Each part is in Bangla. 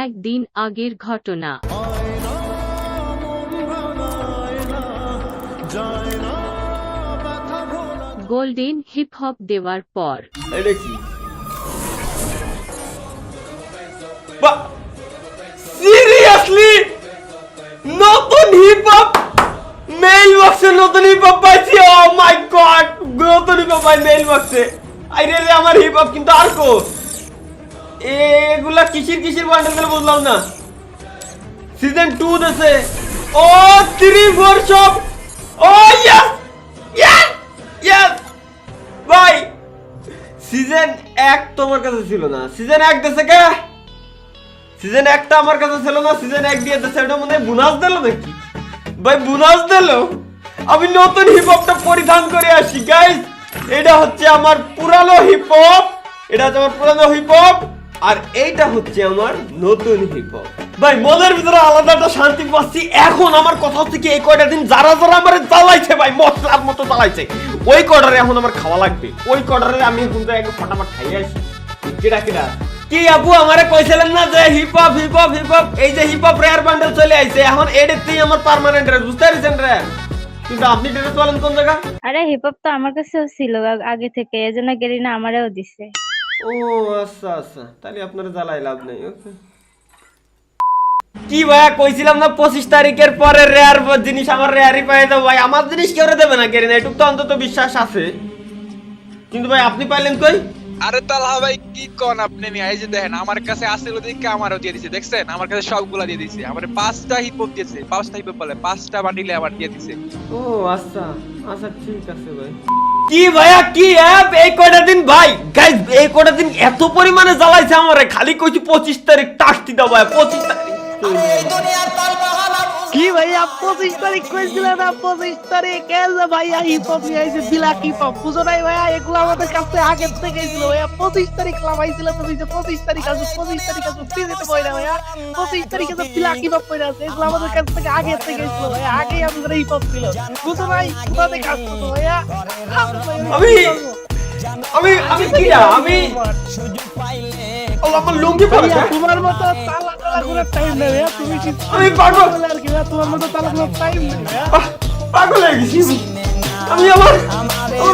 একদিন আগের ঘটনা। গোল্ডেন হিপ হপ দেওয়ার পর এটা কি সিরিয়াসলি নতুন হিপ হপ মেইল বক্সে নতুন হিপ হপ পাইছি। ও মাই গড, নতুন হিপ হপ পাই মেইল বক্সে। আইরে রে আমার হিপ হপ কিন্তু আর কো এগুলা কিসির বান্ডেল গুলো বুঝলাম না। সিজন 2 দেছে। ও 3 4 সব। ও ইয়েস ইয়েস ইয়েস ভাই। সিজন 1 তোমার কাছে ছিল না, সিজন 1 দেছে কে? সিজন 1টা আমার কাছে ছিল না, সিজন 1 দিয়ে দেছে। এটা মনে হয় বোনাস দিল নাকি ভাই? বোনাস দিল। আমি নতুন হিপ হপটা পরিধান করে আসি গাইস। এটা হচ্ছে আমার পুরানো হিপ হপ, এটা হচ্ছে আমার পুরানো হিপ হপ, আর এইটা হচ্ছে আমার নতুন হিপ হপ। ভাই মনের ভিতরে আলাদা একটা শান্তি পাচ্ছি। এখন আমার কথা হচ্ছে কি, এই কয়টা দিন যারা আমার জ্বালাইছে ভাই, মশলার মতো জ্বালাইছে, ওই কর্ডারে এখন আমার খাওয়া লাগবে। ওই কর্ডারে আমি এখন তো একদম ফটাফট খাইয়ে আসি। কিরা কি আপু আমারে কইছিলেন না যে hip hop hip hop hip hop, এই যে হিপ হপ রেয়ার বান্ডেল চলে আইছে, এখন এডেতেই আমার পার্মানেন্ট ড্রেস, বুঝতে পারছেন রে? কিন্তু আপনি ড্রেস বলেন কোন জায়গা? আরে হিপ হপ তো আমার কাছেও ছিল আগে থেকে, এজন্য গেরিনা আমারেও দিছে। ও আচ্ছা আচ্ছা, তাহলে আপনার জ্বালাই লাভ নেই। ওকে কি ভাইয়া কইছিলাম না 25 তারিখের পরে রেয়ার জিনিস আমার রেয়ারই পাই যাবো ভাই। আমার জিনিস কেউ দেবে না গেরিনা, এটুক তো অন্তত বিশ্বাস আছে। কিন্তু ভাই আপনি পাইলেন কই? আরে তালা ভাই কি কোন আপনি? এই যে দেখেন আমার কাছে আছে ওদিকে আমারও দিয়ে দিছে, দেখছেন? আমার কাছে সবগুলা দিয়ে দিছে। আমারে 5টা হিপ হপ দিয়েছে, 5টা হিপ হপ বলে 5টা বান্ডিলে আবার দিয়ে দিছে। ও আচ্ছা আচ্ছা ঠিক আছে ভাই। কি ভাইয়া কি অ্যাপ এই কয়টা দিন ভাই গাইস, এই কয়টা দিন এত পরিমাণে জ্বালাইছে আমারে। খালি কইছি 25 তারিখ টাস্টি দাও ভাই, 25 তারিখ। কি ভাইয়া 25 তারিখ কইছিলেন না? 25 তারিখ এসে ভাইয়া হিপ হপ নিয়ে আইছে, ব্ল্যাক হিপ হপ। বুঝো নাই ভাইয়া, এগুলো আমাদের কাছে আগের থেকেই ছিল ভাইয়া। 25 তারিখ লাগাইছিল তুমি যে 25 তারিখ আসো, 25 তারিখ আসো ফিরে বই না ভাইয়া। 25 তারিখে তো ব্ল্যাক হিপ হপ কইরা আছে, এগুলো আমাদের কাছ থেকে আগের থেকেই ছিল ভাইয়া। আগেই আমাদের হিপ হপ ছিল, বুঝো নাই? কোথাতে কাজ করতো ভাইয়া? আমি কি না আমি আমার লুঙ্গি পরে তোমার মতো তালা করে টাইম নেই ভাইয়া। তুমি কি আমি পাগল আর কি ভাইয়া? তোমার মতো তালা করে টাইম নেই ভাইয়া। পাগল হয়ে গেছি আমি। আমার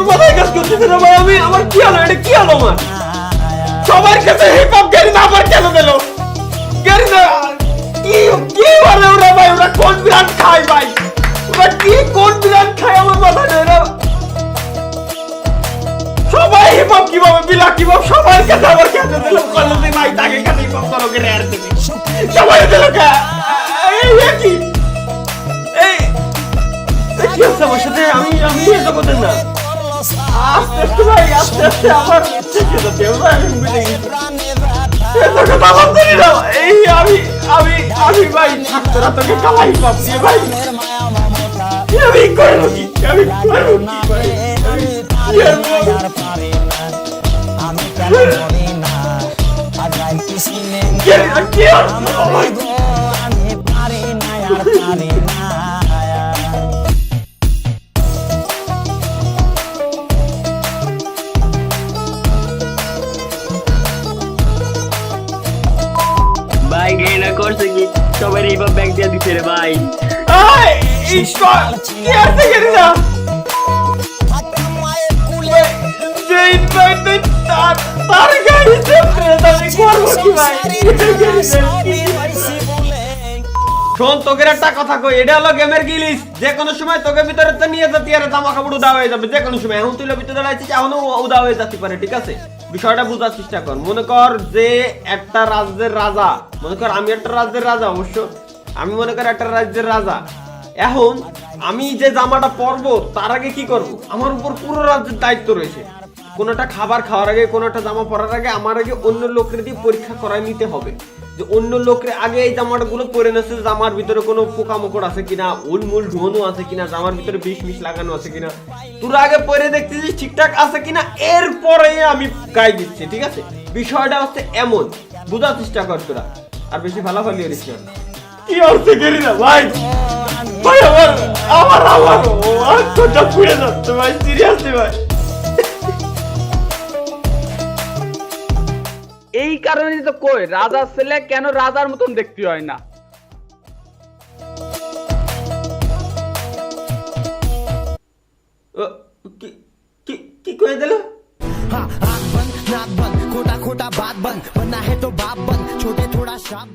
মাথায় কাজ করতেছে না ভাই। আমি আমার কি হলো? এটা কি হলো আমার? সবার কাছে হিপ হপ গেরিনা আবার কেন দিল? গেরিনা কি কি বলে ওরা ভাই? ওরা কোন ব্র্যান্ড খায় ভাই? ওরা কি কোন ব্র্যান্ড খায় আমার মাথায় নেই না। সবাই হিপ হপ কিভাবে বিলা কিভাবে সবার কাছে আবার কেন দিল? কলেজে ভাই তাকে কাছে হিপ হপ করো রে আর তুমি সবাই দিল কা এই কি এই কি হচ্ছে আমার সাথে? আমি এটা করতেন না। আস্তে আস্তে ভাই আস্তে আস্তে আমার ঠিক আছে ভাই। আমি বুঝে গেছি এটা কথা বলতে না। এই আমি ভাই ছাত্ররা তোকে কালাই পাপ দিয়ে ভাই। আমি করব কি? আমি করব কি ভাই? আমি কেন করি না আগাই কিসি নে আমি পারি না আর পারি না। ভাই গেইনা করছে কি? সবাই এইভাবে ব্যাগ দিয়ে দিছে রে ভাই। এই কি আছে গেরিনা? তার গাড়িতে আমি করবো কি ভাই? শোন তোকে একটা কথা কই, এটা হলো গেমের গিলিস। যে কোনো সময় তোকে ভিতরে তো নিয়ে যেতে আর জামা কাপড় উদা হয়ে যাবে যে কোনো সময়। এখন তুই ভিতরে দাঁড়াইছিস, এখনো উদা হয়ে যেতে পারে, ঠিক আছে? বিষয়টা বোঝার চেষ্টা কর। মনে কর যে একটা রাজ্যের রাজা, মনে কর আমি একটা রাজ্যের রাজা, অবশ্য আমি মনে কর একটা রাজ্যের রাজা। এখন আমি যে জামাটা পরবো তার আগে কি করব? আমার উপর পুরো রাজ্যের দায়িত্ব রয়েছে। কোনোটা খাবার খাওয়ার আগে, কোনোটা জামা পরার আগে আমার আগে অন্য লোকের দিয়ে পরীক্ষা করাই নিতে হবে যে অন্য লোকের আগে এই জামাটা গুলো পরে নেছে, জামার ভিতরে কোনো পোকামাকড় আছে কিনা, উলমুল ঢোনো আছে কিনা, জামার ভিতরে বিষ মিশ লাগানো আছে কিনা, তোরা আগে পরে দেখতেছিস ঠিকঠাক আছে কিনা, এরপরে আমি গায়ে দিচ্ছি, ঠিক আছে? বিষয়টা হচ্ছে এমন, বুঝার চেষ্টা কর তোরা, আর বেশি ভালাভালি করিস না। কি হচ্ছে গেরিনা ভাই? ভাই আমার আত্মটা পুড়ে যাচ্ছে ভাই, সিরিয়াসলি ভাই। এই কারণেই তো কই রাজার ছেলে কেন রাজার মতন দেখতে হয় না। ও, কি কি কি কয়ে দিল? हाँ आँख बंद नाक बंद खोटा खोटा बात बंद बनना है तो बाप बंद छोटे थोड़ा शाप बंद।